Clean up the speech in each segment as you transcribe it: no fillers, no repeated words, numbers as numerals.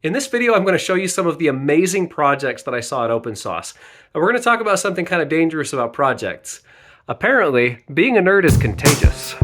In this video, I'm going to show you some of the amazing projects that I saw at Open Source. And we're going to talk about something kind of dangerous about projects. Apparently, being a nerd is contagious.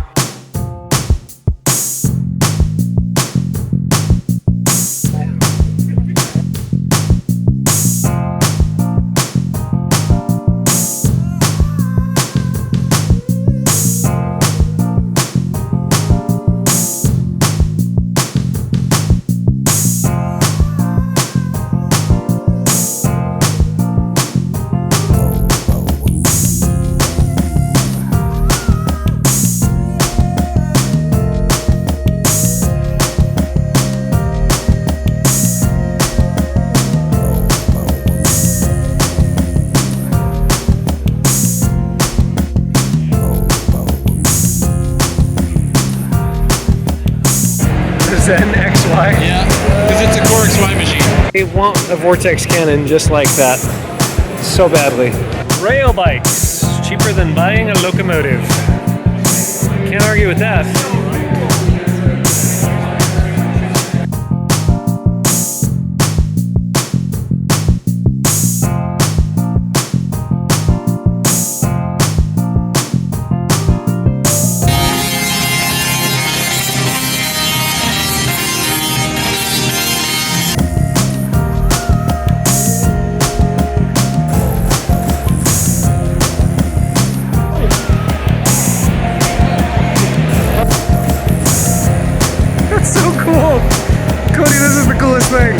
Zen XY? Yeah, because it's a core XY machine. They want a vortex cannon just like that. So badly. Rail bikes. Cheaper than buying a locomotive. Can't argue with that. So cool! Cody, this is the coolest thing!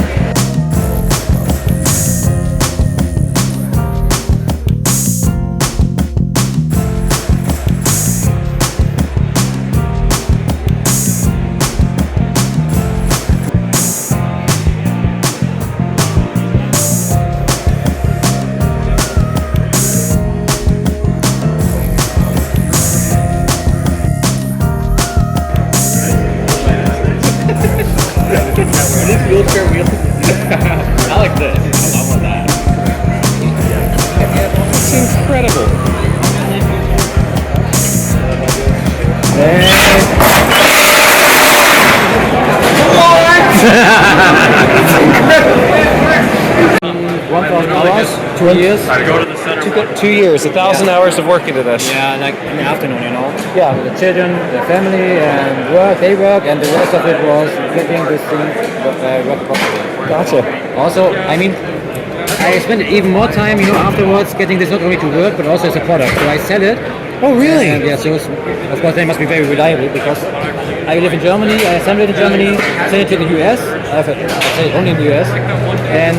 Wheelchair wheel. I like this. I want that. It's incredible. $1,000, 2 years. Try to go to the center. 2 years, 1,000 hours of working to this. Yeah, like in the afternoon, you know. Yeah. The children, the family, and work, they work, and the rest of it was getting this thing work properly. Gotcha. Also, I mean, I spent even more time, you know, afterwards getting this not only to work, but also as a product. So I sell it. Oh, really? And yeah, so of course they must be very reliable because I live in Germany, I assemble it in Germany, send it to the US, I sell it only in the US, and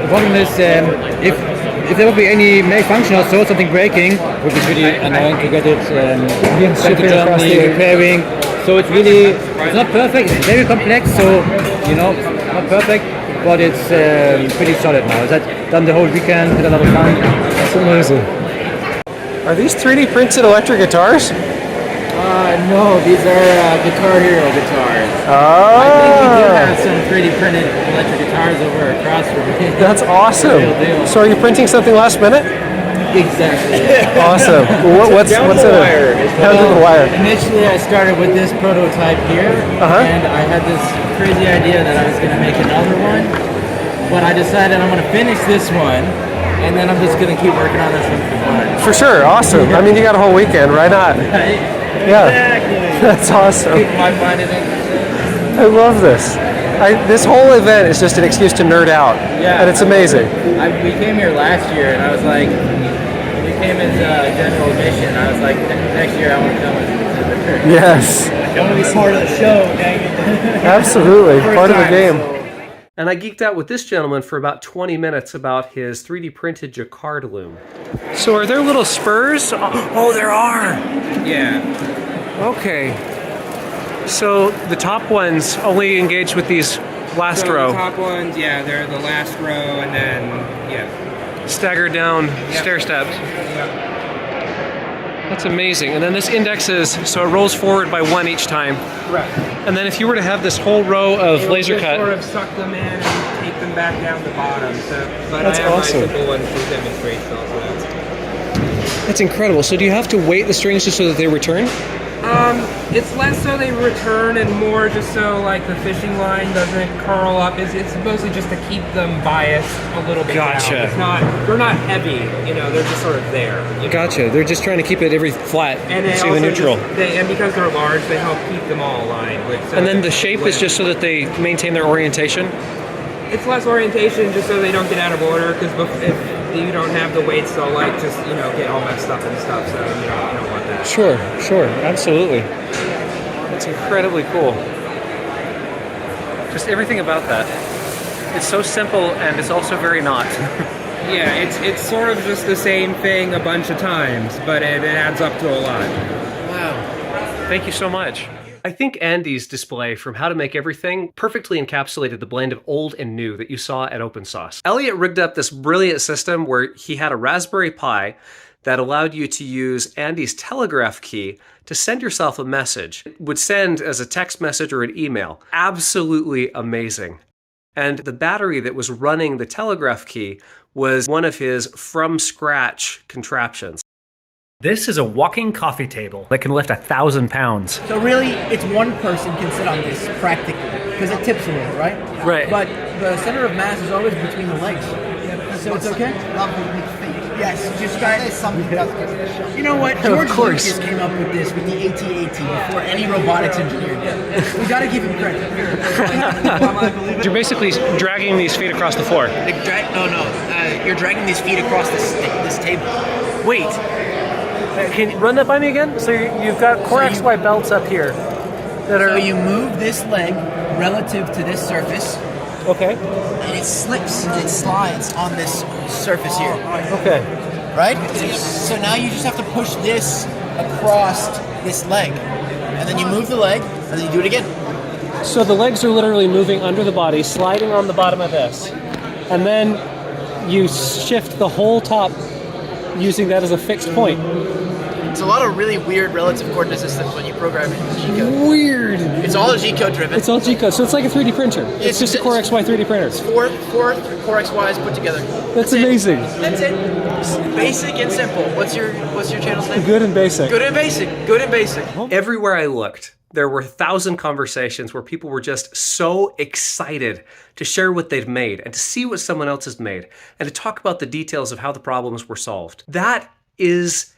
the problem is if there would be any malfunction or so, something breaking, it would be pretty annoying to get it sent to Germany, repairing. So it's really, it's not perfect, it's very complex, so, you know, not perfect, but it's pretty solid now. I've done the whole weekend, had a lot of fun. That's amazing. Are these 3D printed electric guitars? No, these are Guitar Hero guitars. Oh! I think we do have some 3D printed electric guitars over across from me. That's awesome. Real deal. So are you printing something last minute? Exactly. Awesome. What's it? Down to the wire. Initially, I started with this prototype here, and I had this crazy idea that I was going to make another one, but I decided I'm going to finish this one, and then I'm just going to keep working on this one for fun. For sure. Awesome. I mean, you got a whole weekend. Why not? Right? Yeah. Exactly. That's awesome. People might find it interesting. I love this. This whole event is just an excuse to nerd out. Yeah. And it's amazing. We came here last year, and I was like, we came as a general admission. I was like, next year I want to come as an exhibitor. Yes. I want to be part of the show, dang it. Absolutely. Part of the game. And I geeked out with this gentleman for about 20 minutes about his 3D printed jacquard loom. So are there little spurs? Oh, there are. Yeah. Okay. So the top ones only engage with these last row. The top ones, yeah, they're the last row, and then, yeah. Staggered down stair steps. That's amazing. And then this indexes, so it rolls forward by one each time. Correct. And then if you were to have this whole row of laser cut. Sort of suck them in and take them back down the bottom. So, but That's I have awesome. my simple ones to demonstrate also. That's incredible. So do you have to weight the strings just so that they return? It's less so they return and more just so like the fishing line doesn't curl up. It's mostly just to keep them biased a little bit Gotcha. down. It's not, they're not heavy, you know, they're just sort of there. You know? Gotcha. They're just trying to keep it every flat, And they so also the neutral. and because they're large, they help keep them all aligned. And then the shape is just so that they maintain their orientation? It's less orientation just so they don't get out of order, because if you don't have the weights, they'll like just, you know, get all messed up and stuff, so you don't want that. Sure, absolutely. That's incredibly cool. Just everything about that. It's so simple and it's also very not. Yeah, it's sort of just the same thing a bunch of times, but it adds up to a lot. Wow. Thank you so much. I think Andy's display from How to Make Everything perfectly encapsulated the blend of old and new that you saw at OpenSauce. Elliot rigged up this brilliant system where he had a Raspberry Pi that allowed you to use Andy's telegraph key to send yourself a message. It would send as a text message or an email. Absolutely amazing. And the battery that was running the telegraph key was one of his from-scratch contraptions. This is a walking coffee table that can lift 1,000 pounds. So really, it's one person can sit on this practically, because it tips a little, right? Right. But the center of mass is always between the legs. So it's okay? Yes, just try it. You know what? George Lucas came up with this with the AT-AT before any robotics engineer did. We gotta give him credit. You're basically dragging these feet across the floor. You're dragging these feet across this table. Wait. Can you run that by me again? So you've got core XY belts up here that are... So you move this leg relative to this surface. Okay. And it slips and it slides on this surface here. Okay. Right? So now you just have to push this across this leg. And then you move the leg, and then you do it again. So the legs are literally moving under the body, sliding on the bottom of this. And then you shift the whole top using that as a fixed point. It's a lot of really weird relative coordinate systems when you program it in G-code. Weird. It's all G-code driven. It's all G-code, so it's like a 3D printer. It's just a Core XY 3D printer. It's four Core XYs put together. That's amazing. That's it. Basic and simple. What's your channel's name? Good and basic. Good and basic. Good and basic. Everywhere I looked, there were 1,000 conversations where people were just so excited to share what they've made and to see what someone else has made and to talk about the details of how the problems were solved. That is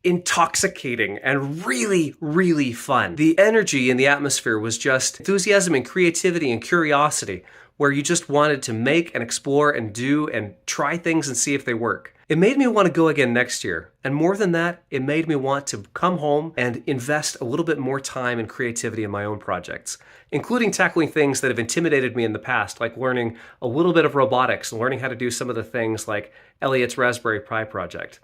intoxicating and really, really fun. The energy in the atmosphere was just enthusiasm and creativity and curiosity, where you just wanted to make and explore and do and try things and see if they work. It made me want to go again next year. And more than that, it made me want to come home and invest a little bit more time and creativity in my own projects, including tackling things that have intimidated me in the past, like learning a little bit of robotics and learning how to do some of the things like Elliot's Raspberry Pi project.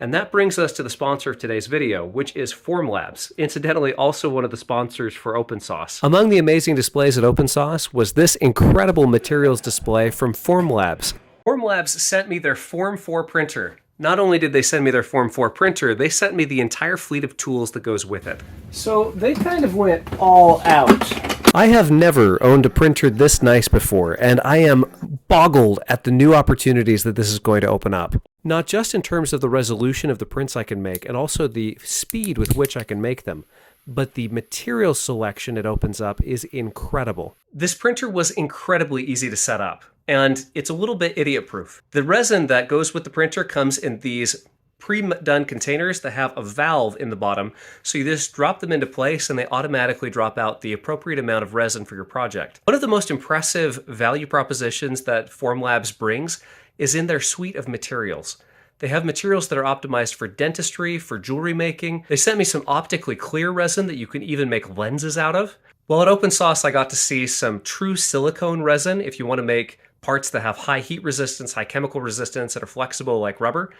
And that brings us to the sponsor of today's video, which is Formlabs, incidentally also one of the sponsors for OpenSauce. Among the amazing displays at OpenSauce was this incredible materials display from Formlabs. Formlabs sent me their Form 4 printer. Not only did they send me their Form 4 printer, they sent me the entire fleet of tools that goes with it. So they kind of went all out. I have never owned a printer this nice before, and I am boggled at the new opportunities that this is going to open up. Not just in terms of the resolution of the prints I can make, and also the speed with which I can make them, but the material selection it opens up is incredible. This printer was incredibly easy to set up, and it's a little bit idiot-proof. The resin that goes with the printer comes in these pre-done containers that have a valve in the bottom, so you just drop them into place and they automatically drop out the appropriate amount of resin for your project. One of the most impressive value propositions that Formlabs brings is in their suite of materials. They have materials that are optimized for dentistry, for jewelry making. They sent me some optically clear resin that you can even make lenses out of. While at OpenSauce, I got to see some true silicone resin if you want to make parts that have high heat resistance, high chemical resistance, that are flexible like rubber.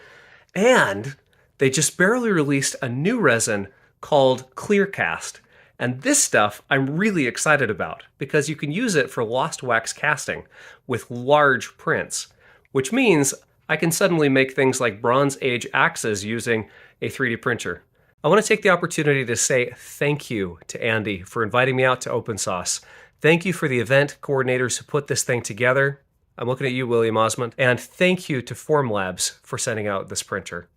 And they just barely released a new resin called ClearCast. And this stuff I'm really excited about because you can use it for lost wax casting with large prints, which means I can suddenly make things like Bronze Age axes using a 3D printer. I want to take the opportunity to say thank you to Andy for inviting me out to OpenSauce. Thank you for the event coordinators who put this thing together. I'm looking at you, William Osmond. And thank you to Formlabs for sending out this printer.